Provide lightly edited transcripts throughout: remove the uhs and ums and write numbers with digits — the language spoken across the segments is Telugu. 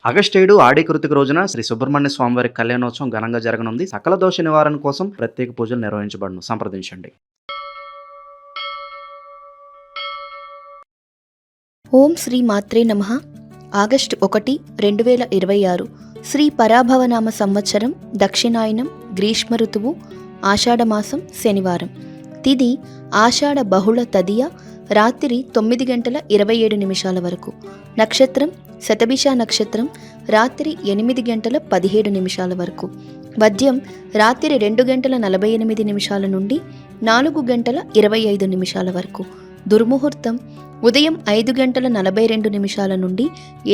ఆగస్టు 7 ఆడి కృతిక రోజున శ్రీ సుబ్రహ్మణ్య స్వామివారి కళ్యాణోత్సవం ఘనంగా జరగనుంది. సకల దోష నివారణ కోసం ప్రత్యేక పూజలు నిర్వహించబడును. సంప్రదించండి. ఓం శ్రీ మాత్రే నమః. ఆగస్టు 1, 2026 శ్రీ పరాభవనామ సంవత్సరం దక్షిణాయనం గ్రీష్మ ఋతువు ఆషాఢమాసం శనివారం. తిథి ఆషాఢ బహుళ తదియ రాత్రి 9:27 వరకు. నక్షత్రం శతభిష నక్షత్రం రాత్రి 8:17 వరకు. వద్యం రాత్రి 2:48 నుండి 4:25 వరకు. దుర్ముహూర్తం ఉదయం 5:42 నుండి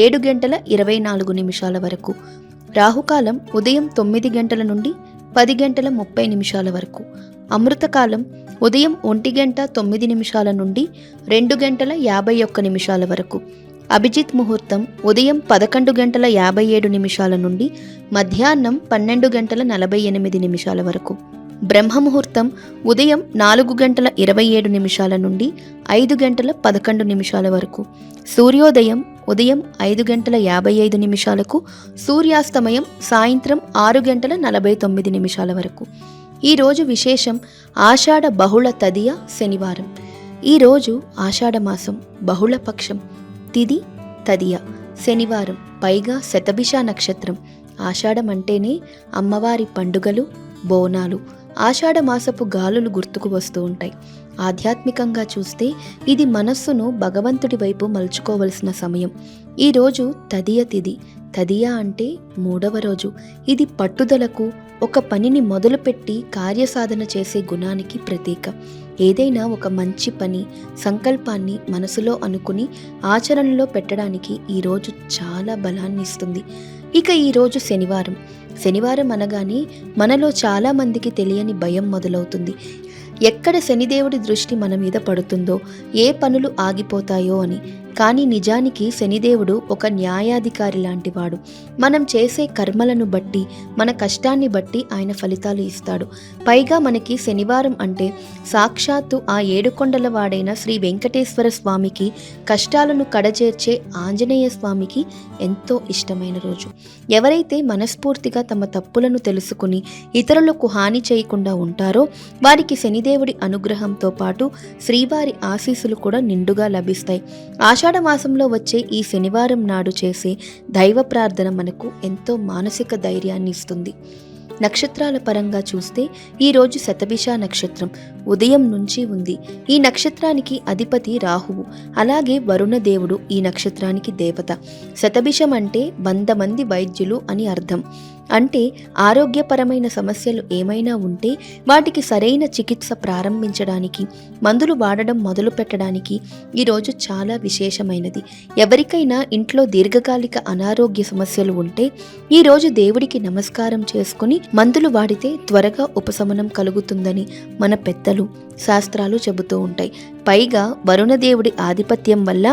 7:24 వరకు. రాహుకాలం ఉదయం 9 గంటల నుండి 10:30 వరకు. అమృతకాలం ఉదయం 1:09 నుండి 2:51 వరకు. అభిజిత్ ముహూర్తం ఉదయం 11:57 నుండి మధ్యాహ్నం 12:48 వరకు. బ్రహ్మముహూర్తం ఉదయం 4:27 నుండి 5:11 వరకు. సూర్యోదయం ఉదయం 5:55 సూర్యాస్తమయం సాయంత్రం 6:49 వరకు. ఈరోజు విశేషం ఆషాఢ బహుళ తదియ శనివారం. ఈరోజు ఆషాఢమాసం బహుళపక్షం. తిథి తదియ శనివారం, పైగా శతభిష నక్షత్రం. ఆషాఢం అంటేనే అమ్మవారి పండుగలు, బోనాలు. ఆషాఢమాసపు గాలులు గుర్తుకు వస్తూ ఉంటాయి. ఆధ్యాత్మికంగా చూస్తే ఇది మనస్సును భగవంతుడి వైపు మలుచుకోవలసిన సమయం. ఈరోజు తదియ తిథి. తదియ అంటే 3వ రోజు. ఇది పట్టుదలకు, ఒక పనిని మొదలుపెట్టి కార్యసాధన చేసే గుణానికి ప్రతీక. ఏదైనా ఒక మంచి పని, సంకల్పాన్ని మనసులో అనుకుని ఆచరణలో పెట్టడానికి ఈరోజు చాలా బలాన్ని ఇస్తుంది. ఇక ఈరోజు శనివారం. శనివారం అనగానే మనలో చాలామందికి తెలియని భయం మొదలవుతుంది. ఎక్కడ శనిదేవుడి దృష్టి మన మీద పడుతుందో, ఏ పనులు ఆగిపోతాయో అని. కానీ నిజానికి శనిదేవుడు ఒక న్యాయాధికారి లాంటివాడు. మనం చేసే కర్మలను బట్టి, మన కష్టాన్ని బట్టి ఆయన ఫలితాలు ఇస్తాడు. పైగా మనకి శనివారం అంటే సాక్షాత్తు ఆ ఏడుకొండల వాడైన శ్రీ వెంకటేశ్వర స్వామికి, కష్టాలను కడచేర్చే ఆంజనేయ స్వామికి ఎంతో ఇష్టమైన రోజు. ఎవరైతే మనస్ఫూర్తిగా తమ తప్పులను తెలుసుకుని ఇతరులకు హాని చేయకుండా ఉంటారో వారికి శనిదేవుడి అనుగ్రహంతో పాటు శ్రీవారి ఆశీస్సులు కూడా నిండుగా లభిస్తాయి. ఆషాఢ మాసంలో వచ్చే ఈ శనివారం నాడు చేసే దైవ ప్రార్థన మనకు ఎంతో మానసిక ధైర్యాన్ని ఇస్తుంది. నక్షత్రాల పరంగా చూస్తే ఈరోజు శతభిష నక్షత్రం ఉదయం నుంచి ఉంది. ఈ నక్షత్రానికి అధిపతి రాహువు. అలాగే వరుణదేవుడు ఈ నక్షత్రానికి దేవత. శతభిషం అంటే 100 మంది వైద్యులు అని అర్థం. అంటే ఆరోగ్యపరమైన సమస్యలు ఏమైనా ఉంటే వాటికి సరైన చికిత్స ప్రారంభించడానికి, మందులు వాడడం మొదలు పెట్టడానికి ఈరోజు చాలా విశేషమైనది. ఎవరికైనా ఇంట్లో దీర్ఘకాలిక అనారోగ్య సమస్యలు ఉంటే ఈరోజు దేవుడికి నమస్కారం చేసుకుని మందులు వాడితే త్వరగా ఉపశమనం కలుగుతుందని మన పెద్దలు, శాస్త్రాలు చెబుతూ ఉంటాయి. పైగా వరుణదేవుడి ఆధిపత్యం వల్ల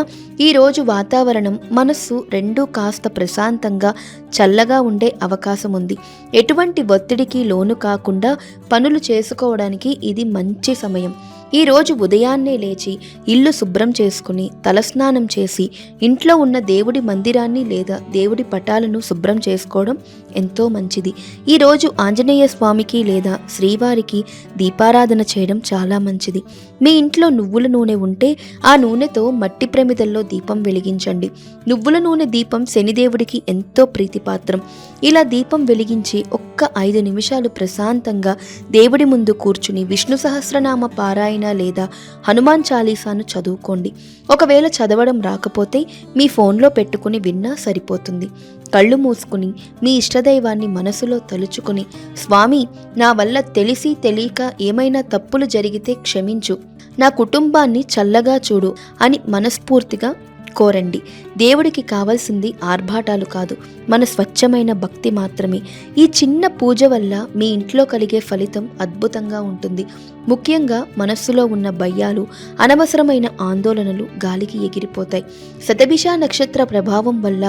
ఈరోజు వాతావరణం, మనస్సు రెండూ కాస్త ప్రశాంతంగా, చల్లగా ఉండే అవకాశం ఉంది. ఎటువంటి ఒత్తిడికి లోను కాకుండా పనులు చేసుకోవడానికి ఇది మంచి సమయం. ఈరోజు ఉదయాన్నే లేచి ఇల్లు శుభ్రం చేసుకుని తలస్నానం చేసి ఇంట్లో ఉన్న దేవుడి మందిరాన్ని లేదా దేవుడి పటాలను శుభ్రం చేసుకోవడం ఎంతో మంచిది. ఈరోజు ఆంజనేయ స్వామికి లేదా శ్రీవారికి దీపారాధన చేయడం చాలా మంచిది. మీ ఇంట్లో నువ్వుల నూనె ఉంటే ఆ నూనెతో మట్టి ప్రమిదల్లో దీపం వెలిగించండి. నువ్వుల నూనె దీపం శనిదేవుడికి ఎంతో ప్రీతిపాత్రం. ఇలా దీపం వెలిగించి ఒక్క 5 నిమిషాలు ప్రశాంతంగా దేవుడి ముందు కూర్చుని విష్ణు సహస్రనామ పారాయణ లేదా హనుమాన్ చాలీసాను చదువుకోండి. ఒకవేళ చదవడం రాకపోతే మీ ఫోన్లో పెట్టుకుని విన్నా సరిపోతుంది. కళ్ళు మూసుకుని మీ ఇష్టదైవాన్ని మనసులో తలుచుకుని, స్వామి, నా వల్ల తెలిసి తెలియక ఏమైనా తప్పులు జరిగితే క్షమించు, నా కుటుంబాన్ని చల్లగా చూడు అని మనస్ఫూర్తిగా కోరండి. దేవుడికి కావాల్సింది ఆర్భాటాలు కాదు, మన స్వచ్ఛమైన భక్తి మాత్రమే. ఈ చిన్న పూజ వల్ల మీ ఇంట్లో కలిగే ఫలితం అద్భుతంగా ఉంటుంది. ముఖ్యంగా మనస్సులో ఉన్న భయాలు, అనవసరమైన ఆందోళనలు గాలికి ఎగిరిపోతాయి. శతభిష నక్షత్ర ప్రభావం వల్ల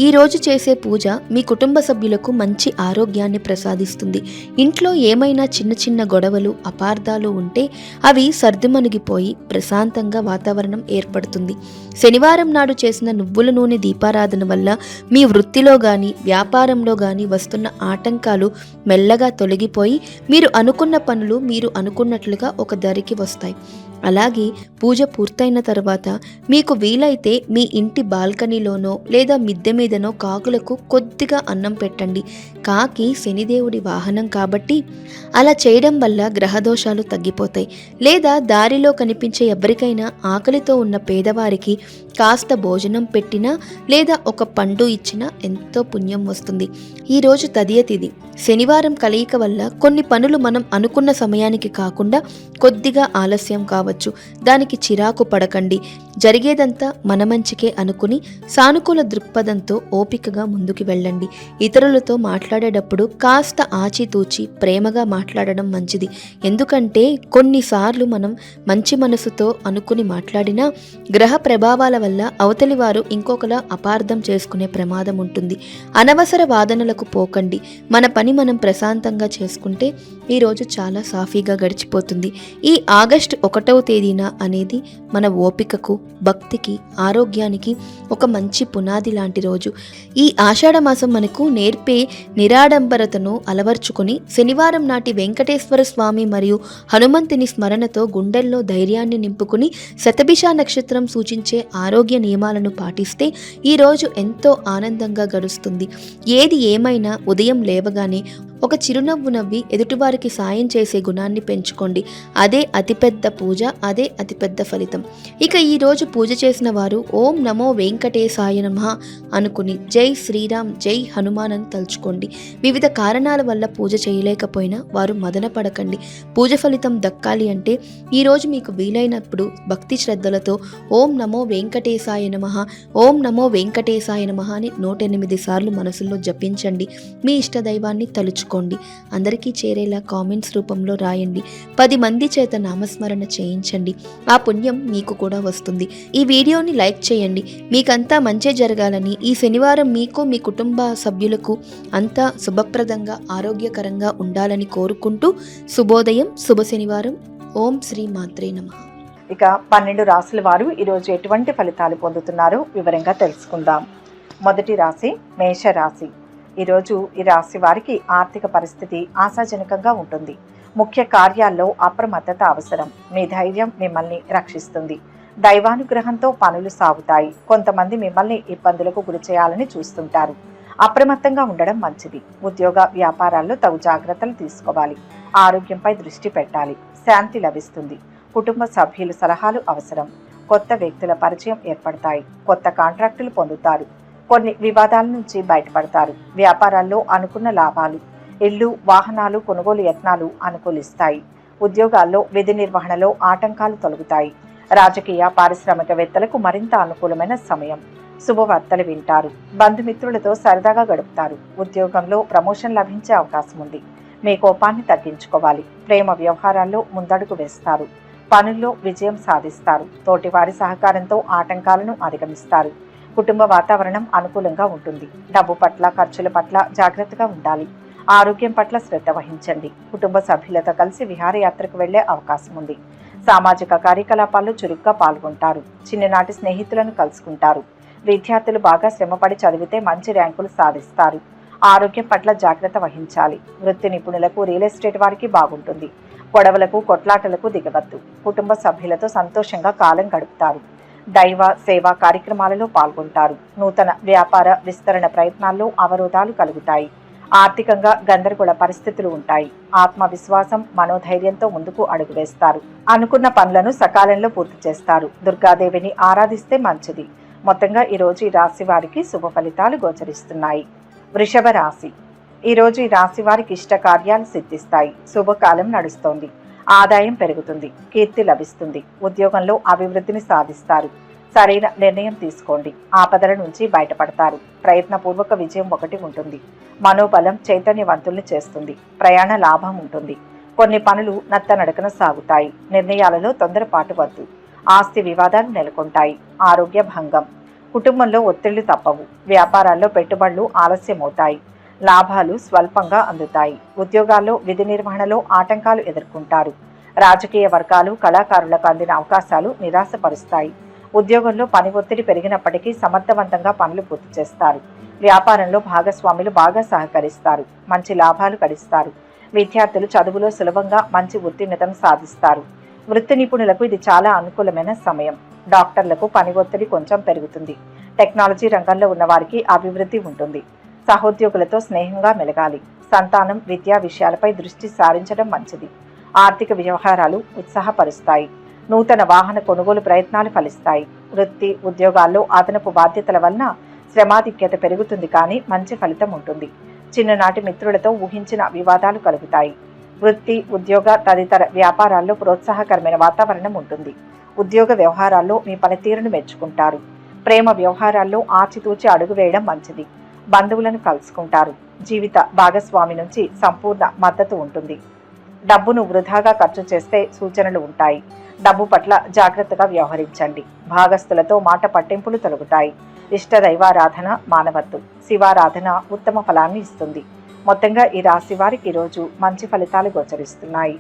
ఈ రోజు చేసే పూజ మీ కుటుంబ సభ్యులకు మంచి ఆరోగ్యాన్ని ప్రసాదిస్తుంది. ఇంట్లో ఏమైనా చిన్న చిన్న గొడవలు, అపార్థాలు ఉంటే అవి సర్దుమణిగిపోయి ప్రశాంతంగా వాతావరణం ఏర్పడుతుంది. శనివారం నాడు చేసిన నువ్వుల నూనె దీపారాధన వల్ల మీ వృత్తిలో గాని, వ్యాపారంలో గాని వస్తున్న ఆటంకాలు మెల్లగా తొలగిపోయి మీరు అనుకున్న పనులు మీరు అనుకున్నట్లుగా ఒక దరికి వస్తాయి. అలాగే పూజ పూర్తయిన తర్వాత మీకు వీలైతే మీ ఇంటి బాల్కనీలోనో లేదా మిద్దె మీదనో కాకులకు కొద్దిగా అన్నం పెట్టండి. కాకి శనిదేవుడి వాహనం కాబట్టి అలా చేయడం వల్ల గ్రహదోషాలు తగ్గిపోతాయి. లేదా దారిలో కనిపించే ఎవరికైనా ఆకలితో ఉన్న పేదవారికి కాస్త భోజనం పెట్టినా లేదా ఒక పండు ఇచ్చినా ఎంతో పుణ్యం వస్తుంది. ఈరోజు తదియ తిథి. శనివారం కలయిక వల్ల కొన్ని పనులు మనం అనుకున్న సమయానికి కాకుండా కొద్దిగా ఆలస్యం కావచ్చు. దానికి చిరాకు పడకండి. జరిగేదంతా మన మంచికే అనుకుని సానుకూల దృక్పథంతో ఓపికగా ముందుకు వెళ్ళండి. ఇతరులతో మాట్లాడేటప్పుడు కాస్త ఆచితూచి ప్రేమగా మాట్లాడడం మంచిది. ఎందుకంటే కొన్నిసార్లు మనం మంచి మనసుతో అనుకుని మాట్లాడినా గ్రహ ప్రభావాల వల్ల అవతలి వారు ఇంకొకలా అపార్థం చేసుకునే ప్రమాదం ఉంటుంది. అనవసర వాదనలకు పోకండి. మన పని మనం ప్రశాంతంగా చేసుకుంటే ఈరోజు చాలా సాఫీగా గడిచిపోతుంది. ఈ ఆగస్టు 1వ తేదీన అనేది మన ఓపికకు, భక్తికి, ఆరోగ్యానికి ఒక మంచి పునాది లాంటి రోజు. ఈ ఆషాఢ మాసం మనకు నేర్పే నిరాడంబరతను అలవర్చుకొని శనివారం నాటి వెంకటేశ్వర స్వామి మరియు హనుమంతుని స్మరణతో గుండెల్లో ధైర్యాన్ని నింపుకుని శతభిష నక్షత్రం సూచించే ఆరోగ్య నియమాలను పాటిస్తే ఈరోజు ఎంతో ఆనందంగా గడుస్తుంది. ఏది ఏమైనా ఉదయం లేవగానే ఒక చిరునవ్వు నవ్వి ఎదుటివారికి సాయం చేసే గుణాన్ని పెంచుకోండి. అదే అతిపెద్ద పూజ, అదే అతిపెద్ద ఫలితం. ఇక ఈరోజు పూజ చేసిన వారు ఓం నమో వెంకటేశాయ నమః అనుకుని జై శ్రీరామ్, జై హనుమాన్ అని తలుచుకోండి. వివిధ కారణాల వల్ల పూజ చేయలేకపోయినా వారు మదన పడకండి. పూజ ఫలితం దక్కాలి అంటే ఈరోజు మీకు వీలైనప్పుడు భక్తి శ్రద్ధలతో ఓం నమో వెంకటేశాయ నమః, ఓం నమో వెంకటేశాయ నమః అని 108 సార్లు మనసులో జపించండి. మీ ఇష్టదైవాన్ని తలుచుకోండి. అందరికీ చేరేలా కామెంట్స్ రూపంలో రాయండి. 10 మంది చేత నామస్మరణ చేయించండి. ఆ పుణ్యం మీకు కూడా వస్తుంది. ఈ వీడియోని లైక్ చేయండి. మీకంతా మంచి జరగాలని, ఈ శనివారం మీకు మీ కుటుంబ సభ్యులకు అంతా శుభప్రదంగా ఆరోగ్యకరంగా ఉండాలని కోరుకుంటూ శుభోదయం, శుభ శనివారం. ఓం శ్రీ మాత్రే నమః. ఇక 12 రాశుల వారు ఈరోజు ఎటువంటి ఫలితాలు పొందుతున్నారో వివరంగా తెలుసుకుందాం. మొదటి రాశి మేష రాశి. ఈరోజు ఈ రాశి వారికి ఆర్థిక పరిస్థితి ఆశాజనకంగా ఉంటుంది. ముఖ్య కార్యాల్లో అప్రమత్తత అవసరం. మీ ధైర్యం మిమ్మల్ని రక్షిస్తుంది. దైవానుగ్రహంతో పనులు సాగుతాయి. కొంతమంది మిమ్మల్ని ఇబ్బందులకు గురి చేయాలని చూస్తుంటారు. అప్రమత్తంగా ఉండడం మంచిది. ఉద్యోగ వ్యాపారాల్లో తగు జాగ్రత్తలు తీసుకోవాలి. ఆరోగ్యంపై దృష్టి పెట్టాలి. శాంతి లభిస్తుంది. కుటుంబ సభ్యుల సలహాలు అవసరం. కొత్త వ్యక్తుల పరిచయం ఏర్పడతాయి. కొత్త కాంట్రాక్టులు పొందుతారు. కొన్ని వివాదాల నుంచి బయటపడతారు. వ్యాపారాల్లో అనుకున్న లాభాలు. ఇళ్ళు, వాహనాలు కొనుగోలు యత్నాలు అనుకూలిస్తాయి. ఉద్యోగాల్లో విధి నిర్వహణలో ఆటంకాలు తొలగుతాయి. రాజకీయ పారిశ్రామికవేత్తలకు మరింత అనుకూలమైన సమయం. శుభవార్తలు వింటారు. బంధుమిత్రులతో సరదాగా గడుపుతారు. ఉద్యోగంలో ప్రమోషన్ లభించే అవకాశం ఉంది. మీ కోపాన్ని తగ్గించుకోవాలి. ప్రేమ వ్యవహారాల్లో ముందడుగు వేస్తారు. పనుల్లో విజయం సాధిస్తారు. తోటివారి సహకారంతో ఆటంకాలను అధిగమిస్తారు. కుటుంబ వాతావరణం అనుకూలంగా ఉంటుంది. డబ్బు పట్ల, ఖర్చుల పట్ల జాగ్రత్తగా ఉండాలి. ఆరోగ్యం పట్ల శ్రద్ధ వహించండి. కుటుంబ సభ్యులతో కలిసి విహారయాత్రకు వెళ్లే అవకాశం ఉంది. సామాజిక కార్యకలాపాల్లో చురుగ్గా పాల్గొంటారు. చిన్ననాటి స్నేహితులను కలుసుకుంటారు. విద్యార్థులు బాగా శ్రమపడి చదివితే మంచి ర్యాంకులు సాధిస్తారు. ఆరోగ్యం పట్ల జాగ్రత్త వహించాలి. వృత్తి నిపుణులకు, రియల్ ఎస్టేట్ వారికి బాగుంటుంది. గొడవలకు, కొట్లాటలకు దిగవద్దు. కుటుంబ సభ్యులతో సంతోషంగా కాలం గడుపుతారు. దైవ సేవా కార్యక్రమాలలో పాల్గొంటారు. నూతన వ్యాపార విస్తరణ ప్రయత్నాల్లో అవరోధాలు కలుగుతాయి. ఆర్థికంగా గందరగోళ పరిస్థితులు ఉంటాయి. ఆత్మవిశ్వాసం, మనోధైర్యంతో ముందుకు అడుగు వేస్తారు. అనుకున్న పనులను సకాలంలో పూర్తి చేస్తారు. దుర్గాదేవిని ఆరాధిస్తే మంచిది. మొత్తంగా ఈరోజు ఈ రాశి వారికి శుభ ఫలితాలు గోచరిస్తున్నాయి. వృషభ రాశి. ఈరోజు ఈ రాశి వారికి ఇష్ట కార్యాలు సిద్ధిస్తాయి. శుభకాలం నడుస్తోంది. ఆదాయం పెరుగుతుంది. కీర్తి లభిస్తుంది. ఉద్యోగంలో అభివృద్ధిని సాధిస్తారు. సరైన నిర్ణయం తీసుకోండి. ఆపదల నుంచి బయటపడతారు. ప్రయత్నపూర్వక విజయం ఒకటి ఉంటుంది. మనోబలం చైతన్యవంతుల్ని చేస్తుంది. ప్రయాణ లాభం ఉంటుంది. కొన్ని పనులు నత్తనడకన సాగుతాయి. నిర్ణయాలలో తొందరపాటు వద్దు. ఆస్తి వివాదాలు నెలకొంటాయి. ఆరోగ్య భంగం. కుటుంబంలో ఒత్తిళ్లు తప్పవు. వ్యాపారాల్లో పెట్టుబడులు ఆలస్యమవుతాయి. లాభాలు స్వల్పంగా అందుతాయి. ఉద్యోగాల్లో విధి నిర్వహణలో ఆటంకాలు ఎదుర్కొంటారు. రాజకీయ వర్గాలు కళాకారులకు అందిన అవకాశాలు నిరాశపరుస్తాయి. ఉద్యోగంలో పని ఒత్తిడి పెరిగినప్పటికీ సమర్థవంతంగా పనులు పూర్తి చేస్తారు. వ్యాపారంలో భాగస్వాములు బాగా సహకరిస్తారు. మంచి లాభాలు గడిస్తారు. విద్యార్థులు చదువులో సులభంగా మంచి ఉత్తీర్ణతను సాధిస్తారు. వృత్తి నిపుణులకు ఇది చాలా అనుకూలమైన సమయం. డాక్టర్లకు పని ఒత్తిడి కొంచెం పెరుగుతుంది. టెక్నాలజీ రంగంలో ఉన్న వారికి అభివృద్ధి ఉంటుంది. సహోద్యోగులతో స్నేహంగా మెలగాలి. సంతానం, విద్యా విషయాలపై దృష్టి సారించడం మంచిది. ఆర్థిక వ్యవహారాలు ఉత్సాహపరుస్తాయి. నూతన వాహన కొనుగోలు ప్రయత్నాలు ఫలిస్తాయి. వృత్తి, ఉద్యోగాల్లో అదనపు బాధ్యతల వలన శ్రమాధిక్యత పెరుగుతుంది, కానీ మంచి ఫలితం ఉంటుంది. చిన్ననాటి మిత్రులతో ఊహించిన వివాదాలు కలుగుతాయి. వృత్తి, ఉద్యోగ తదితర వ్యాపారాల్లో ప్రోత్సాహకరమైన వాతావరణం ఉంటుంది. ఉద్యోగ వ్యవహారాల్లో మీ పనితీరును మెచ్చుకుంటారు. ప్రేమ వ్యవహారాల్లో ఆచితూచి అడుగు వేయడం మంచిది. బంధువులను కలుసుకుంటారు. జీవిత భాగస్వామి నుంచి సంపూర్ణ మద్దతు ఉంటుంది. డబ్బును వృధాగా ఖర్చు చేస్తే సూచనలు ఉంటాయి. డబ్బు పట్ల జాగ్రత్తగా వ్యవహరించండి. భాగస్థులతో మాట పట్టింపులు తొలగుతాయి. ఇష్ట దైవారాధన మానవత్వం, శివారాధన ఉత్తమ ఫలాన్ని ఇస్తుంది. మొత్తంగా ఈ రాశి వారికి ఈరోజు మంచి ఫలితాలు గోచరిస్తున్నాయి.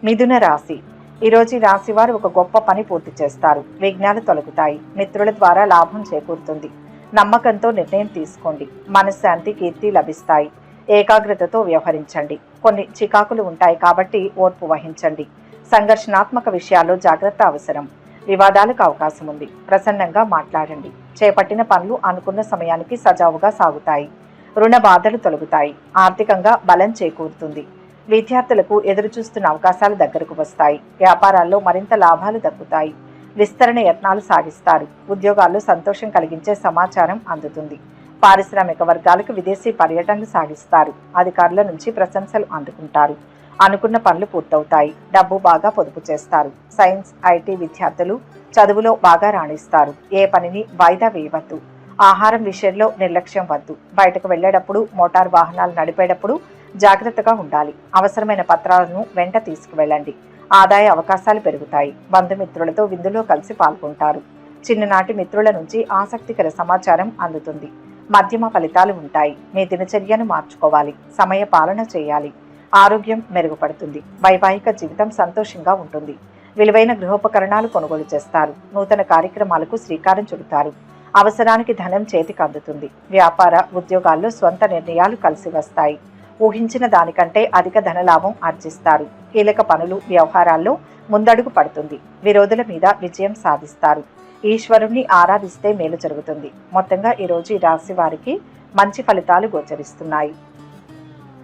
మిథున రాశి. ఈరోజు ఈ రాశి వారు ఒక గొప్ప పని పూర్తి చేస్తారు. విఘ్నాలు తొలగుతాయి. మిత్రుల ద్వారా లాభం చేకూరుతుంది. నమ్మకంతో నిర్ణయం తీసుకోండి. మనశ్శాంతి, కీర్తి లభిస్తాయి. ఏకాగ్రతతో వ్యవహరించండి. కొన్ని చికాకులు ఉంటాయి కాబట్టి ఓర్పు వహించండి. సంఘర్షణాత్మక విషయాల్లో జాగ్రత్త అవసరం. వివాదాలకు అవకాశం ఉంది. ప్రసన్నంగా మాట్లాడండి. చేపట్టిన పనులు అనుకున్న సమయానికి సజావుగా సాగుతాయి. రుణ బాధలు తొలగుతాయి. ఆర్థికంగా బలం చేకూరుతుంది. విద్యార్థులకు ఎదురుచూస్తున్న అవకాశాలు దగ్గరకు వస్తాయి. వ్యాపారాల్లో మరింత లాభాలు దక్కుతాయి. విస్తరణ యత్నాలు సాగిస్తారు. ఉద్యోగాల్లో సంతోషం కలిగించే సమాచారం అందుతుంది. పారిశ్రామిక వర్గాలకు విదేశీ పర్యటనలు సాగిస్తారు. అధికారుల నుంచి ప్రశంసలు అందుకుంటారు. అనుకున్న పనులు పూర్తవుతాయి. డబ్బు బాగా పొదుపు చేస్తారు. సైన్స్, ఐటీ విద్యార్థులు చదువులో బాగా రాణిస్తారు. ఏ పనిని వాయిదా వేయవద్దు. ఆహారం విషయంలో నిర్లక్ష్యం వద్దు. బయటకు వెళ్లేటప్పుడు, మోటార్ వాహనాలు నడిపేటప్పుడు జాగ్రత్తగా ఉండాలి. అవసరమైన పత్రాలను వెంట తీసుకువెళ్ళండి. ఆదాయ అవకాశాలు పెరుగుతాయి. బంధుమిత్రులతో విందులో కలిసి పాల్గొంటారు. చిన్ననాటి మిత్రుల నుంచి ఆసక్తికర సమాచారం అందుతుంది. మధ్యమ ఫలితాలు ఉంటాయి. మీ దినచర్యను మార్చుకోవాలి. సమయ పాలన చేయాలి. ఆరోగ్యం మెరుగుపడుతుంది. వైవాహిక జీవితం సంతోషంగా ఉంటుంది. విలువైన గృహోపకరణాలు కొనుగోలు చేస్తారు. నూతన కార్యక్రమాలకు శ్రీకారం చుడతారు. అవసరానికి ధనం చేతికి అందుతుంది. వ్యాపార, ఉద్యోగాల్లో స్వంత నిర్ణయాలు కలిసి వస్తాయి. ఊహించిన దానికంటే అధిక ధనలాభం ఆర్జిస్తారు. కీలక పనులు, వ్యవహారాల్లో ముందడుగు పడుతుంది. విరోధుల మీద విజయం సాధిస్తారు. ఈశ్వరుణ్ణి ఆరాధిస్తే మేలు జరుగుతుంది. మొత్తంగా ఈరోజు ఈ రాశి వారికి మంచి ఫలితాలు గోచరిస్తున్నాయి.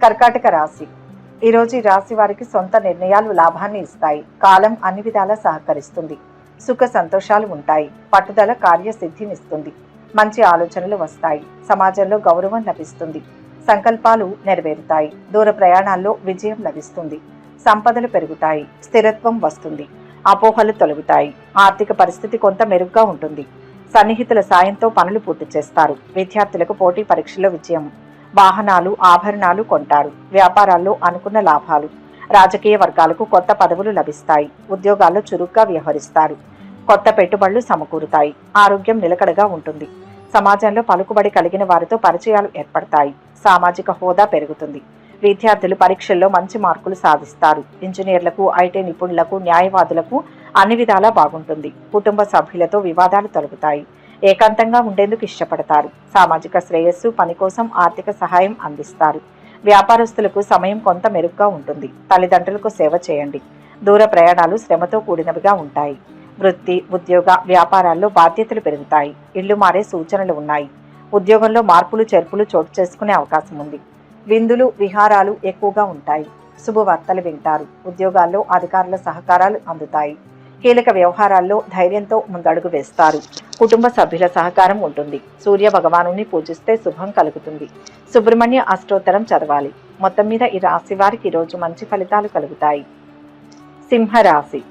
కర్కాటక రాశి. ఈరోజు ఈ రాశి వారికి సొంత నిర్ణయాలు లాభాన్ని ఇస్తాయి. కాలం అన్ని విధాలా సహకరిస్తుంది. సుఖ సంతోషాలు ఉంటాయి. పట్టుదల కార్యసిద్ధినిస్తుంది. మంచి ఆలోచనలు వస్తాయి. సమాజంలో గౌరవం లభిస్తుంది. సంకల్పాలు నెరవేరుతాయి. దూర ప్రయాణాల్లో విజయం లభిస్తుంది. సంపదలు పెరుగుతాయి. స్థిరత్వం వస్తుంది. అపోహలు తొలగుతాయి. ఆర్థిక పరిస్థితి కొంత మెరుగ్గా ఉంటుంది. సన్నిహితుల సాయంతో పనులు పూర్తి చేస్తారు. విద్యార్థులకు పోటీ పరీక్షల్లో విజయం. వాహనాలు, ఆభరణాలు కొంటారు. వ్యాపారాల్లో అనుకున్న లాభాలు. రాజకీయ వర్గాలకు కొత్త పదవులు లభిస్తాయి. ఉద్యోగాల్లో చురుగ్గా వ్యవహరిస్తారు. కొత్త పెట్టుబడులు సమకూరుతాయి. ఆరోగ్యం నిలకడగా ఉంటుంది. సమాజంలో పలుకుబడి కలిగిన వారితో పరిచయాలు ఏర్పడతాయి. సామాజిక హోదా పెరుగుతుంది. విద్యార్థులు పరీక్షల్లో మంచి మార్కులు సాధిస్తారు. ఇంజనీర్లకు, ఐటీ నిపుణులకు, న్యాయవాదులకు అన్ని విధాలా బాగుంటుంది. కుటుంబ సభ్యులతో వివాదాలు తొలగుతాయి. ఏకాంతంగా ఉండేందుకు ఇష్టపడతారు. సామాజిక శ్రేయస్సు, పని కోసం ఆర్థిక సహాయం అందిస్తారు. వ్యాపారస్తులకు సమయం కొంత మెరుగ్గా ఉంటుంది. తల్లిదండ్రులకు సేవ చేయండి. దూర ప్రయాణాలు శ్రమతో కూడినవిగా ఉంటాయి. వృత్తి, ఉద్యోగ వ్యాపారాల్లో బాధ్యతలు పెరుగుతాయి. ఇళ్లు మారే సూచనలు ఉన్నాయి. ఉద్యోగంలో మార్పులు చేర్పులు చోటు చేసుకునే అవకాశం ఉంది. విందులు, విహారాలు ఎక్కువగా ఉంటాయి. శుభవార్తలు వింటారు. ఉద్యోగాల్లో అధికారుల సహకారాలు అందుతాయి. కీలక వ్యవహారాల్లో ధైర్యంతో ముందడుగు వేస్తారు. కుటుంబ సభ్యుల సహకారం ఉంటుంది. సూర్య భగవానుని పూజిస్తే శుభం కలుగుతుంది. సుబ్రహ్మణ్య అష్టోత్తరం చదవాలి. మొత్తం మీద ఈ రాశి వారికి ఈరోజు మంచి ఫలితాలు కలుగుతాయి. సింహరాశి.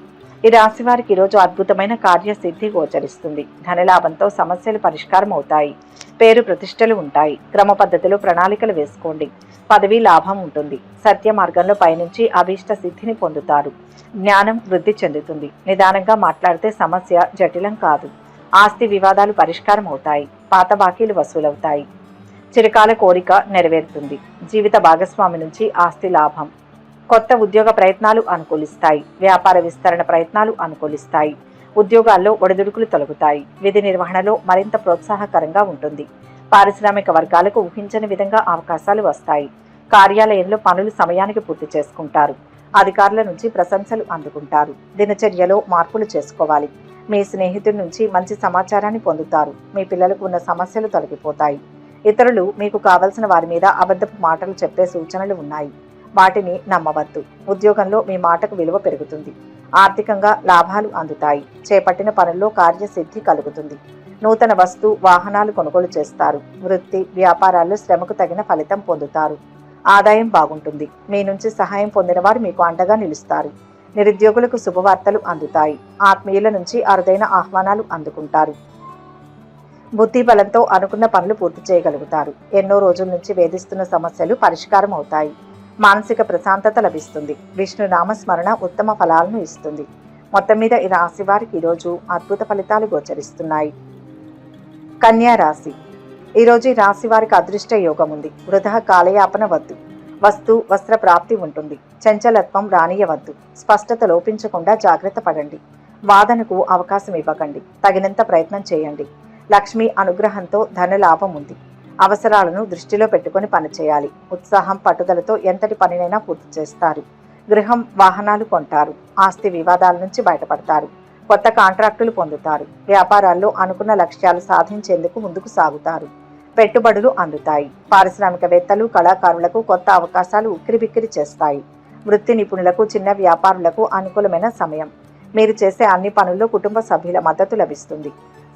ఈ రాశి వారికి ఈరోజు అద్భుతమైన కార్యసిద్ధి గోచరిస్తుంది. ధనలాభంతో సమస్యలు పరిష్కారం అవుతాయి. పేరు ప్రతిష్టలు ఉంటాయి. క్రమ పద్ధతిలో ప్రణాళికలు వేసుకోండి. పదవీ లాభం ఉంటుంది. సత్య మార్గంలో పయనించి అభీష్ట సిద్ధిని పొందుతారు. జ్ఞానం వృద్ధి చెందుతుంది. నిదానంగా మాట్లాడితే సమస్య జటిలం కాదు. ఆస్తి వివాదాలు పరిష్కారం అవుతాయి. పాత బాకీలు వసూలవుతాయి. చిరకాల కోరిక నెరవేరుతుంది. జీవిత భాగస్వామి నుంచి ఆస్తి లాభం. కొత్త ఉద్యోగ ప్రయత్నాలు అనుకూలిస్తాయి. వ్యాపార విస్తరణ ప్రయత్నాలు అనుకూలిస్తాయి. ఉద్యోగాల్లో ఒడిదుడుకులు తొలగుతాయి. విధి నిర్వహణలో మరింత ప్రోత్సాహకరంగా ఉంటుంది. పారిశ్రామిక వర్గాలకు ఊహించని విధంగా అవకాశాలు వస్తాయి. కార్యాలయంలో పనులు సమయానికి పూర్తి చేసుకుంటారు. అధికారుల నుంచి ప్రశంసలు అందుకుంటారు. దినచర్యలో మార్పులు చేసుకోవాలి. మీ స్నేహితుడి నుంచి మంచి సమాచారాన్ని పొందుతారు. మీ పిల్లలకు ఉన్న సమస్యలు తొలగిపోతాయి. ఇతరులు మీకు కావలసిన వారి మీద అబద్ధపు మాటలు చెప్పే సూచనలు ఉన్నాయి. వాటిని నమ్మవద్దు. ఉద్యోగంలో మీ మాటకు విలువ పెరుగుతుంది. ఆర్థికంగా లాభాలు అందుతాయి. చేపట్టిన పనుల్లో కార్యసిద్ధి కలుగుతుంది. నూతన వస్తు వాహనాలు కొనుగోలు చేస్తారు. వృత్తి వ్యాపారాల్లో శ్రమకు తగిన ఫలితం పొందుతారు. ఆదాయం బాగుంటుంది. మీ నుంచి సహాయం పొందిన వారు మీకు అండగా నిలుస్తారు. నిరుద్యోగులకు శుభవార్తలు అందుతాయి. ఆత్మీయుల నుంచి అరుదైన ఆహ్వానాలు అందుకుంటారు. బుద్ధి బలంతో అనుకున్న పనులు పూర్తి చేయగలుగుతారు. ఎన్నో రోజుల నుంచి వేధిస్తున్న సమస్యలు పరిష్కారం అవుతాయి. మానసిక ప్రశాంతత లభిస్తుంది. విష్ణు నామస్మరణ ఉత్తమ ఫలాలను ఇస్తుంది. మొత్తం మీద ఈ రాశి వారికి ఈరోజు అద్భుత ఫలితాలు గోచరిస్తున్నాయి. కన్యా రాశి. ఈరోజు ఈ రాశి వారికి అదృష్ట యోగం ఉంది. వృధా కాలయాపన వద్దు. వస్తు వస్త్ర ప్రాప్తి ఉంటుంది. చంచలత్వం రానియవద్దు. స్పష్టత లోపించకుండా జాగ్రత్త పడండి. వాదనకు అవకాశం ఇవ్వకండి. తగినంత ప్రయత్నం చేయండి. లక్ష్మి అనుగ్రహంతో ధన లాభం ఉంది. అవసరాలను దృష్టిలో పెట్టుకుని పనిచేయాలి. ఉత్సాహం పట్టుదలతో ఎంతటి పనినైనా పూర్తి చేస్తారు. గృహం వాహనాలు కొంటారు. ఆస్తి వివాదాల నుంచి బయటపడతారు. కొత్త కాంట్రాక్టులు పొందుతారు. వ్యాపారాల్లో అనుకున్న లక్ష్యాలు సాధించేందుకు ముందుకు సాగుతారు. పెట్టుబడులు అందుతాయి. పారిశ్రామికవేత్తలు కళాకారులకు కొత్త అవకాశాలు ఉక్కిరిబిక్కిరి చేస్తాయి. వృత్తి నిపుణులకు చిన్న వ్యాపారులకు అనుకూలమైన సమయం. మీరు చేసే అన్ని పనుల్లో కుటుంబ సభ్యుల మద్దతు లభిస్తుంది.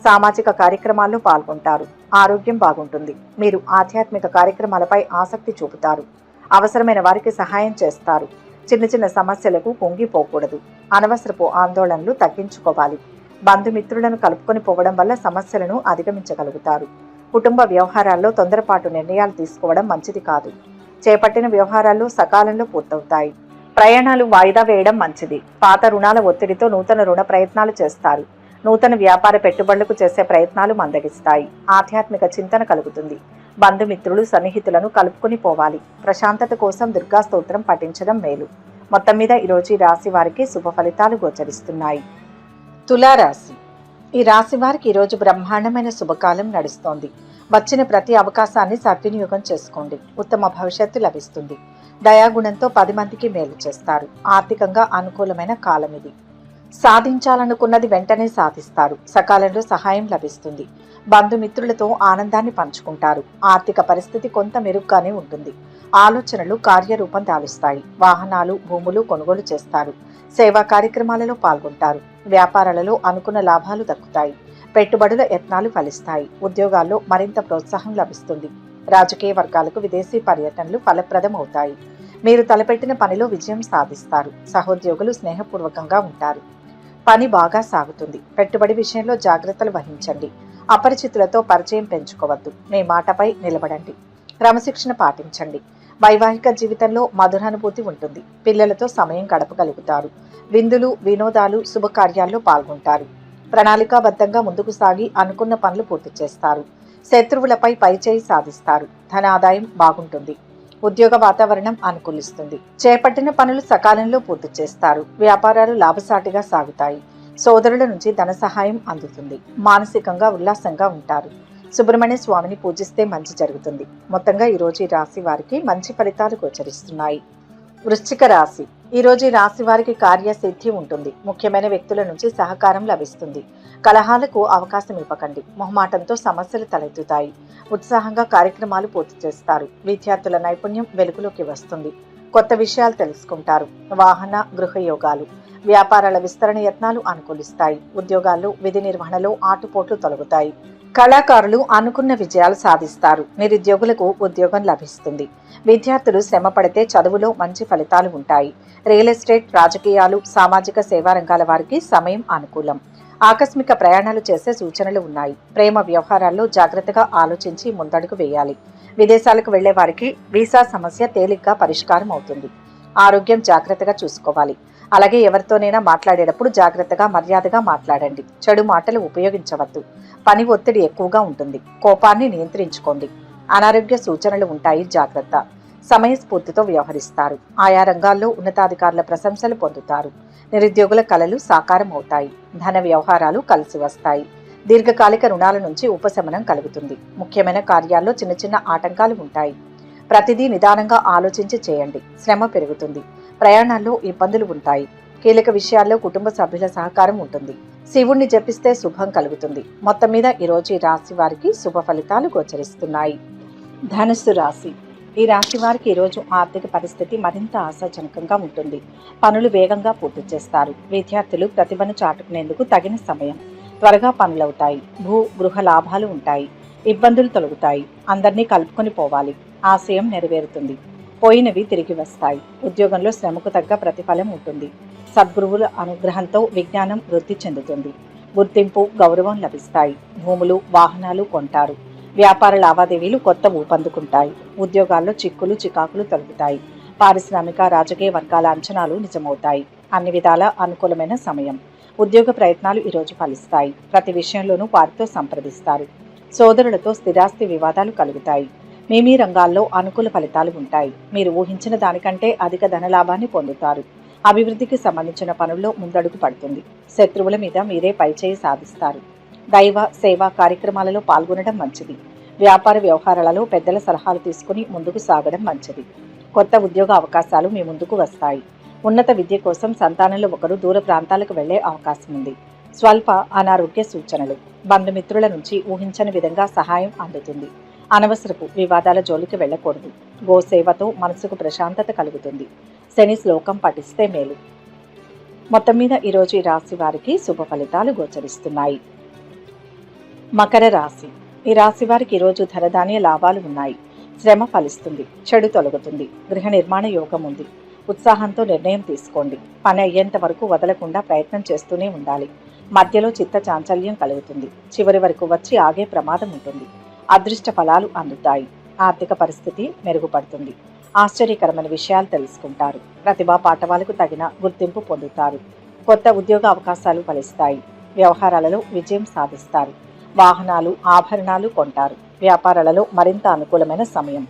సామాజిక కార్యక్రమాల్లో పాల్గొంటారు. ఆరోగ్యం బాగుంటుంది. మీరు ఆధ్యాత్మిక కార్యక్రమాలపై ఆసక్తి చూపుతారు. అవసరమైన వారికి సహాయం చేస్తారు. చిన్న చిన్న సమస్యలకు పొంగిపోకూడదు. అనవసరపు ఆందోళనలు తగ్గించుకోవాలి. బంధుమిత్రులను కలుపుకొని పోవడం వల్ల సమస్యలను అధిగమించగలుగుతారు. కుటుంబ వ్యవహారాల్లో తొందరపాటు నిర్ణయాలు తీసుకోవడం మంచిది కాదు. చేపట్టిన వ్యవహారాలు సకాలంలో పూర్తవుతాయి. ప్రయాణాలు వాయిదా వేయడం మంచిది. పాత రుణాల ఒత్తిడితో నూతన రుణ ప్రయత్నాలు చేస్తారు. నూతన వ్యాపార పెట్టుబడులకు చేసే ప్రయత్నాలు మందగిస్తాయి. ఆధ్యాత్మిక చింతన కలుగుతుంది. బంధుమిత్రులు సన్నిహితులను కలుపుకొని పోవాలి. ప్రశాంతత కోసం దుర్గా స్తోత్రం పఠించడం మేలు. మొత్తం మీద ఈరోజు ఈ రాశి వారికి శుభ ఫలితాలు గోచరిస్తున్నాయి. తులారాశి. ఈ రాశి వారికి ఈరోజు బ్రహ్మాండమైన శుభకాలం నడుస్తోంది. వచ్చిన ప్రతి అవకాశాన్ని సద్వినియోగం చేసుకోండి. ఉత్తమ భవిష్యత్తు లభిస్తుంది. దయాగుణంతో 10 మందికి మేలు చేస్తారు. ఆర్థికంగా అనుకూలమైన కాలం ఇది. సాధించాలనుకున్నది వెంటనే సాధిస్తారు. సకాలంలో సహాయం లభిస్తుంది. బంధుమిత్రులతో ఆనందాన్ని పంచుకుంటారు. ఆర్థిక పరిస్థితి కొంత మెరుగ్గానే ఉంటుంది. ఆలోచనలు కార్యరూపం దాలుస్తాయి. వాహనాలు భూములు కొనుగోలు చేస్తారు. సేవా కార్యక్రమాలలో పాల్గొంటారు. వ్యాపారాలలో అనుకున్న లాభాలు దక్కుతాయి. పెట్టుబడుల యత్నాలు ఫలిస్తాయి. ఉద్యోగాల్లో మరింత ప్రోత్సాహం లభిస్తుంది. రాజకీయ వర్గాలకు విదేశీ పర్యటనలు ఫలప్రదం అవుతాయి. మీరు తలపెట్టిన పనిలో విజయం సాధిస్తారు. సహోద్యోగులు స్నేహపూర్వకంగా ఉంటారు. పని బాగా సాగుతుంది. పెట్టుబడి విషయంలో జాగ్రత్తలు వహించండి. అపరిచితులతో పరిచయం పెంచుకోవద్దు. మీ మాటపై నిలబడండి. క్రమశిక్షణ పాటించండి. వైవాహిక జీవితంలో మధురానుభూతి ఉంటుంది. పిల్లలతో సమయం గడపగలుగుతారు. విందులు వినోదాలు శుభకార్యాల్లో పాల్గొంటారు. ప్రణాళికాబద్ధంగా ముందుకు సాగి అనుకున్న పనులు పూర్తి చేస్తారు. శత్రువులపై పైచేయి సాధిస్తారు. ధన ఆదాయం బాగుంటుంది. ఉద్యోగ వాతావరణం అనుకూలిస్తుంది. చేపట్టిన పనులు సకాలంలో పూర్తి చేస్తారు. వ్యాపారాలు లాభసాటిగా సాగుతాయి. సోదరుల నుంచి ధన సహాయం అందుతుంది. మానసికంగా ఉల్లాసంగా ఉంటారు. సుబ్రహ్మణ్య స్వామిని పూజిస్తే మంచి జరుగుతుంది. మొత్తంగా ఈరోజు ఈ రాశి వారికి మంచి ఫలితాలు గోచరిస్తున్నాయి. వృశ్చిక రాశి. ఈరోజు ఈ రాశి వారికి కార్యసిద్ధి ఉంటుంది. ముఖ్యమైన వ్యక్తుల నుంచి సహకారం లభిస్తుంది. కలహాలకు అవకాశం ఇవ్వకండి. మొహమాటంతో సమస్యలు తలెత్తుతాయి. ఉత్సాహంగా కార్యక్రమాలు పూర్తి చేస్తారు. విద్యార్థుల నైపుణ్యం వెలుగులోకి వస్తుంది. కొత్త విషయాలు తెలుసుకుంటారు. వాహన గృహ యోగాలు వ్యాపారాల విస్తరణ యత్నాలు అనుకూలిస్తాయి. ఉద్యోగాల్లో విధి నిర్వహణలో ఆటుపోట్లు తొలగుతాయి. కళాకారులు అనుకున్న విజయాలు సాధిస్తారు. నిరుద్యోగులకు ఉద్యోగం లభిస్తుంది. విద్యార్థులు శ్రమ పడితే చదువులో మంచి ఫలితాలు ఉంటాయి. రియల్ ఎస్టేట్ రాజకీయాలు సామాజిక సేవా రంగాల వారికి సమయం అనుకూలం. ఆకస్మిక ప్రయాణాలు చేసే సూచనలు ఉన్నాయి. ప్రేమ వ్యవహారాల్లో జాగ్రత్తగా ఆలోచించి ముందడుగు వేయాలి. విదేశాలకు వెళ్లే వారికి వీసా సమస్య తేలిగ్గా పరిష్కారం అవుతుంది. ఆరోగ్యం జాగ్రత్తగా చూసుకోవాలి. అలాగే ఎవరితోనైనా మాట్లాడేటప్పుడు జాగ్రత్తగా మర్యాదగా మాట్లాడండి. చెడు మాటలు ఉపయోగించవద్దు. పని ఒత్తిడి ఎక్కువగా ఉంటుంది. కోపాన్ని నియంత్రించుకోండి. అనారోగ్య సూచనలు ఉంటాయి, జాగ్రత్త. సమయస్ఫూర్తితో వ్యవహరిస్తారు. ఆయా రంగాల్లో ఉన్నతాధికారుల ప్రశంసలు పొందుతారు. నిరుద్యోగుల కలలు సాకారం అవుతాయి. ధన వ్యవహారాలు కలిసి వస్తాయి. దీర్ఘకాలిక రుణాల నుంచి ఉపశమనం కలుగుతుంది. ముఖ్యమైన కార్యాల్లో చిన్న చిన్న ఆటంకాలు ఉంటాయి. ప్రతిదీ నిదానంగా ఆలోచించి చేయండి. శ్రమ పెరుగుతుంది. ప్రయాణాల్లో ఇబ్బందులు ఉంటాయి. కీలక విషయాల్లో కుటుంబ సభ్యుల సహకారం ఉంటుంది. శివుణ్ణి జపిస్తే శుభం కలుగుతుంది. మొత్తం మీద ఈరోజు ఈ రాశి వారికి శుభ ఫలితాలు గోచరిస్తున్నాయి. ధనుస్సు రాశి. ఈ రాశి వారికి ఈరోజు ఆర్థిక పరిస్థితి మరింత ఆశాజనకంగా ఉంటుంది. పనులు వేగంగా పూర్తి చేస్తారు. విద్యార్థులు ప్రతిభను చాటుకునేందుకు తగిన సమయం. త్వరగా పనులవుతాయి. గృహ లాభాలు ఉంటాయి. ఇబ్బందులు తొలగుతాయి. అందరినీ కలుపుకొని పోవాలి. ఆశయం నెరవేరుతుంది. పోయినవి తిరిగి వస్తాయి. ఉద్యోగంలో శ్రమకు తగ్గ ప్రతిఫలం ఉంటుంది. సద్గురువుల అనుగ్రహంతో విజ్ఞానం వృద్ధి చెందుతుంది. గుర్తింపు, గౌరవం లభిస్తాయి. భూములు, వాహనాలు కొంటారు. వ్యాపార లావాదేవీలు కొత్త ఊపందుకుంటాయి. ఉద్యోగాల్లో చిక్కులు, చికాకులు తొలగుతాయి. పారిశ్రామిక, రాజకీయ వర్గాల అంచనాలు నిజమవుతాయి. అన్ని విధాల అనుకూలమైన సమయం. ఉద్యోగ ప్రయత్నాలు ఈరోజు ఫలిస్తాయి. ప్రతి విషయంలోనూ వారితో సంప్రదిస్తారు. సోదరులతో స్థిరాస్తి వివాదాలు కలుగుతాయి. మీ రంగాల్లో అనుకూల ఫలితాలు ఉంటాయి. మీరు ఊహించిన దానికంటే అధిక ధనలాభాన్ని పొందుతారు. అభివృద్ధికి సంబంధించిన పనుల్లో ముందడుగు పడుతుంది. శత్రువుల మీద మీరే పైచేయి సాధిస్తారు. దైవ సేవా కార్యక్రమాలలో పాల్గొనడం మంచిది. వ్యాపార వ్యవహారాలలో పెద్దల సలహాలు తీసుకుని ముందుకు సాగడం మంచిది. కొత్త ఉద్యోగ అవకాశాలు మీ ముందుకు వస్తాయి. ఉన్నత విద్య కోసం సంతానంలో ఒకరు దూర ప్రాంతాలకు వెళ్లే అవకాశం ఉంది. స్వల్ప అనారోగ్య సూచనలు. బంధుమిత్రుల నుంచి ఊహించని విధంగా సహాయం అందుతుంది. అనవసరపు వివాదాల జోలికి వెళ్ళకూడదు. గోసేవతో మనసుకు ప్రశాంతత కలుగుతుంది. శని శ్లోకం పఠిస్తే మేలు. మొత్తం మీద ఈరోజు ఈ రాశి వారికి శుభ ఫలితాలు గోచరిస్తున్నాయి. మకర రాశి. ఈ రాశి వారికి ఈరోజు ధనధాన్య లాభాలు ఉన్నాయి. శ్రమ ఫలిస్తుంది. చెడు తొలగుతుంది. గృహ నిర్మాణ యోగం ఉంది. ఉత్సాహంతో నిర్ణయం తీసుకోండి. పని అయ్యేంత వరకు వదలకుండా ప్రయత్నం చేస్తూనే ఉండాలి. మధ్యలో చిత్త చాంచల్యం కలుగుతుంది. చివరి వరకు వచ్చి ఆగే ప్రమాదం ఉంటుంది. అదృష్ట ఫలాలు అందుతాయి. ఆర్థిక పరిస్థితి మెరుగుపడుతుంది. ఆశ్చర్యకరమైన విషయాలు తెలుసుకుంటారు. ప్రతిభా పాఠవాలకు తగిన గుర్తింపు పొందుతారు. కొత్త ఉద్యోగ అవకాశాలు ఫలిస్తాయి. వ్యవహారాలలో విజయం సాధిస్తారు. వాహనాలు, ఆభరణాలు కొంటారు. వ్యాపారాలలో మరింత అనుకూలమైన సమయం.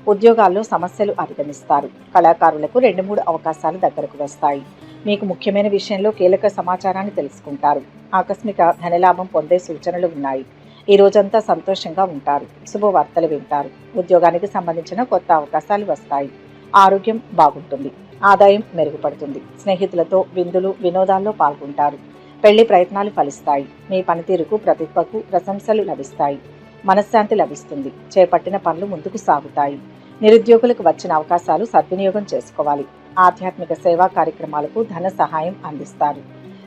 ఉద్యోగాల్లో సమస్యలు అధిగమిస్తారు. కళాకారులకు 2-3 అవకాశాలు దగ్గరకు వస్తాయి. మీకు ముఖ్యమైన విషయంలో కీలక సమాచారాన్ని తెలుసుకుంటారు. ఆకస్మిక ధనలాభం పొందే సూచనలు ఉన్నాయి. ఈ రోజంతా సంతోషంగా ఉంటారు. శుభవార్తలు వింటారు. ఉద్యోగానికి సంబంధించిన కొత్త అవకాశాలు వస్తాయి. ఆరోగ్యం బాగుంటుంది. ఆదాయం మెరుగుపడుతుంది. స్నేహితులతో విందులు, వినోదాల్లో పాల్గొంటారు. పెళ్లి ప్రయత్నాలు ఫలిస్తాయి. మీ పనితీరుకు, ప్రతిభకు ప్రశంసలు లభిస్తాయి. మనశ్శాంతి లభిస్తుంది. చేపట్టిన పనులు ముందుకు సాగుతాయి. నిరుద్యోగులకు వచ్చిన అవకాశాలు సద్వినియోగం చేసుకోవాలి. ఆధ్యాత్మిక సేవా కార్యక్రమాలకు ధన సహాయం అందిస్తారు.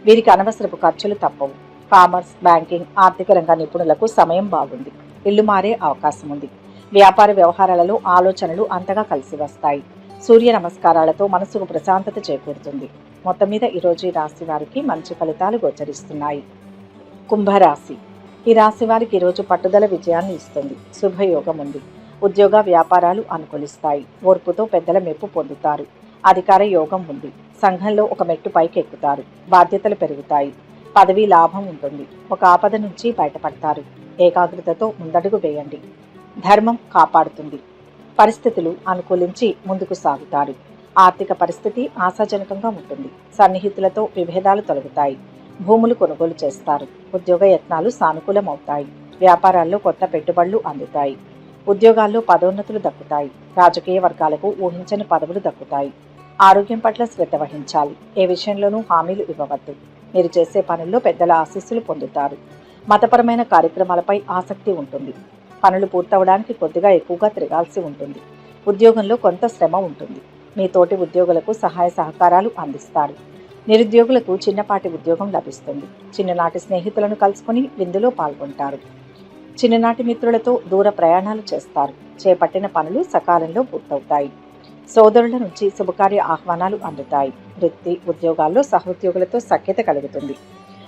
వీరికి అనవసరపు ఖర్చులు తప్పవు. కామర్స్, బ్యాంకింగ్, ఆర్థిక రంగ నిపుణులకు సమయం బాగుంది. ఇల్లు మారే అవకాశం ఉంది. వ్యాపార వ్యవహారాలలో ఆలోచనలు అంతగా కలిసి వస్తాయి. సూర్య నమస్కారాలతో మనసుకు ప్రశాంతత చేకూరుతుంది. మొత్తం మీద ఈరోజు ఈ రాశి వారికి మంచి ఫలితాలు గోచరిస్తున్నాయి. కుంభరాశి. ఈ రాశి వారికి ఈరోజు పట్టుదల విజయాన్ని ఇస్తుంది. శుభయోగం ఉంది. ఉద్యోగ వ్యాపారాలు అనుకూలిస్తాయి. ఓర్పుతో పెద్దల మెప్పు పొందుతారు. అధికార యోగం ఉంది. సంఘంలో ఒక మెట్టు పైకి ఎక్కుతారు. బాధ్యతలు పెరుగుతాయి. పదవీ లాభం ఉంటుంది. ఒక ఆపద నుంచి బయటపడతారు. ఏకాగ్రతతో ముందడుగు వేయండి. ధర్మం కాపాడుతుంది. పరిస్థితులు అనుకూలించి ముందుకు సాగుతారు. ఆర్థిక పరిస్థితి ఆశాజనకంగా ఉంటుంది. సన్నిహితులతో విభేదాలు తొలగుతాయి. భూములు కొనుగోలు చేస్తారు. ఉద్యోగ యత్నాలు సానుకూలమవుతాయి. వ్యాపారాల్లో కొత్త పెట్టుబడులు అందుతాయి. ఉద్యోగాల్లో పదోన్నతులు దక్కుతాయి. రాజకీయ వర్గాలకు ఊహించని పదవులు దక్కుతాయి. ఆరోగ్యం పట్ల శ్రద్ధ వహించాలి. ఏ విషయంలోనూ హామీలు ఇవ్వవద్దు. మీరు చేసే పనుల్లో పెద్దల ఆశీస్సులు పొందుతారు. మతపరమైన కార్యక్రమాలపై ఆసక్తి ఉంటుంది. పనులు పూర్తవడానికి కొద్దిగా ఎక్కువగా తిరగాల్సి ఉంటుంది. ఉద్యోగంలో కొంత శ్రమ ఉంటుంది. మీ తోటి ఉద్యోగులకు సహాయ సహకారాలు అందిస్తారు. నిరుద్యోగులకు చిన్నపాటి ఉద్యోగం లభిస్తుంది. చిన్ననాటి స్నేహితులను కలుసుకుని విందులో పాల్గొంటారు. చిన్ననాటి మిత్రులతో దూర ప్రయాణాలు చేస్తారు. చేపట్టిన పనులు సకాలంలో పూర్తవుతాయి. సోదరుల నుంచి శుభకార్య ఆహ్వానాలు అందుతాయి. వృత్తి, ఉద్యోగాల్లో సహోద్యోగులతో సఖ్యత కలుగుతుంది.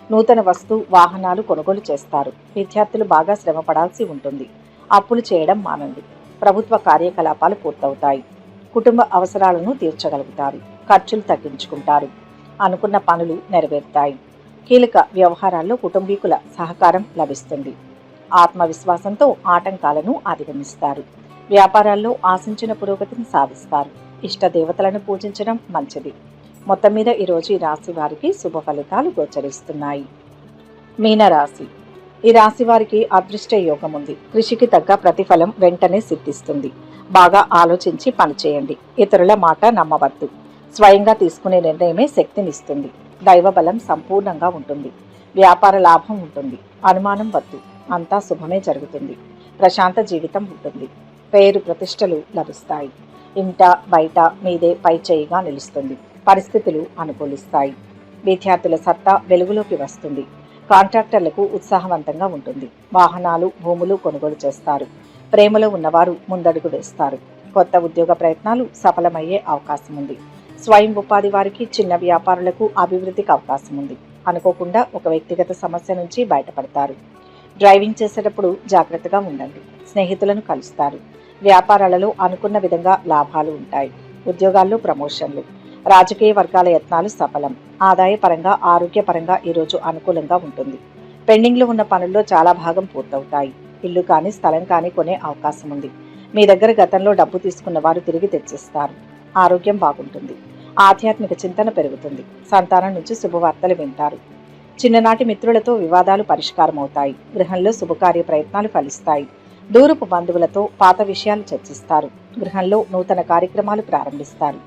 నూతన వస్తు, వాహనాలు కొనుగోలు చేస్తారు. విద్యార్థులు బాగా శ్రమ పడాల్సి ఉంటుంది. అప్పులు చేయడం మానండి. ప్రభుత్వ కార్యకలాపాలు పూర్తవుతాయి. కుటుంబ అవసరాలను తీర్చగలుగుతారు. ఖర్చులు తగ్గించుకుంటారు. అనుకున్న పనులు నెరవేరుతాయి. కీలక వ్యవహారాల్లో కుటుంబీకుల సహకారం లభిస్తుంది. ఆత్మవిశ్వాసంతో ఆటంకాలను అధిగమిస్తారు. వ్యాపారాల్లో ఆశించిన పురోగతిని సాధిస్తారు. ఇష్ట దేవతలను పూజించడం మంచిది. మొత్తం మీద ఈరోజు ఈ రాశి వారికి శుభ ఫలితాలు గోచరిస్తున్నాయి. మీనరాశి. ఈ రాశి వారికి అదృష్ట యోగం ఉంది. కృషికి తగ్గ ప్రతిఫలం వెంటనే సిద్ధిస్తుంది. బాగా ఆలోచించి పనిచేయండి. ఇతరుల మాట నమ్మవద్దు. స్వయంగా తీసుకునే నిర్ణయమే శక్తినిస్తుంది. దైవ బలం సంపూర్ణంగా ఉంటుంది. వ్యాపార లాభం ఉంటుంది. అనుమానం వద్దు. అంతా శుభమే జరుగుతుంది. ప్రశాంత జీవితం ఉంటుంది. పేరు ప్రతిష్టలు లభిస్తాయి. ఇంట బయట మీదే పై చేయిగా నిలుస్తుంది. పరిస్థితులు అనుకూలిస్తాయి. విద్యార్థుల సత్తా వెలుగులోకి వస్తుంది. కాంట్రాక్టర్లకు ఉత్సాహవంతంగా ఉంటుంది. వాహనాలు భూములు కొనుగోలు చేస్తారు. ప్రేమలో ఉన్నవారు ముందడుగు వేస్తారు. కొత్త ఉద్యోగ ప్రయత్నాలు సఫలమయ్యే అవకాశం ఉంది. స్వయం ఉపాధి వారికి చిన్న వ్యాపారులకు అభివృద్ధికి అవకాశం ఉంది. అనుకోకుండా ఒక వ్యక్తిగత సమస్య నుంచి బయటపడతారు. డ్రైవింగ్ చేసేటప్పుడు జాగ్రత్తగా ఉండండి. స్నేహితులను కలుస్తారు. వ్యాపారాలలో అనుకున్న విధంగా లాభాలు ఉంటాయి. ఉద్యోగాల్లో ప్రమోషన్లు. రాజకీయ వర్గాల యత్నాలు సఫలం. ఆదాయపరంగా ఆరోగ్యపరంగా ఈరోజు అనుకూలంగా ఉంటుంది. పెండింగ్లో ఉన్న పనుల్లో చాలా భాగం పూర్తవుతాయి. ఇల్లు కానీ స్థలం కానీ కొనే అవకాశం ఉంది. మీ దగ్గర గతంలో డబ్బు తీసుకున్న వారు తిరిగి తెచ్చిస్తారు. ఆరోగ్యం బాగుంటుంది. ఆధ్యాత్మిక చింతన పెరుగుతుంది. సంతానం నుంచి శుభవార్తలు వింటారు. చిన్ననాటి మిత్రులతో వివాదాలు పరిష్కారం అవుతాయి. గృహంలో శుభకార్య ప్రయత్నాలు ఫలిస్తాయి. దూరపు బంధువులతో పాత విషయాలు చర్చిస్తారు. గృహంలో నూతన కార్యక్రమాలు ప్రారంభిస్తారు.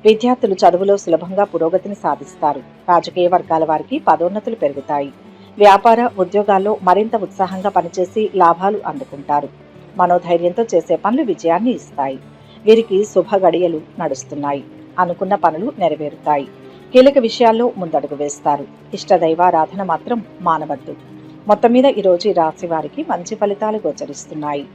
విద్యార్థులు చదువులో సులభంగా పురోగతిని సాధిస్తారు. రాజకీయ వర్గాల వారికి పదోన్నతులు పెరుగుతాయి. వ్యాపార ఉద్యోగాల్లో మరింత ఉత్సాహంగా పనిచేసి లాభాలు అందుకుంటారు. మనోధైర్యంతో చేసే పనులు విజయాన్ని ఇస్తాయి. వీరికి శుభ గడియలు నడుస్తున్నాయి. అనుకున్న పనులు నెరవేరుతాయి. కీలక విషయాల్లో ముందడుగు వేస్తారు. ఇష్టదైవారాధన మాత్రం మానవద్దు. మొత్తం మీద ఈరోజు ఈ రాశి వారికి మంచి ఫలితాలు గోచరిస్తున్నాయి.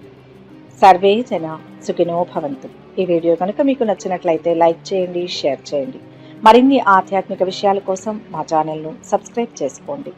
సర్వే జన సుఖినో భవంతు. ఈ వీడియో కనుక మీకు నచ్చినట్లయితే లైక్ చేయండి, షేర్ చేయండి. మరిన్ని ఆధ్యాత్మిక విషయాల కోసం మా ఛానల్ను సబ్స్క్రైబ్ చేసుకోండి.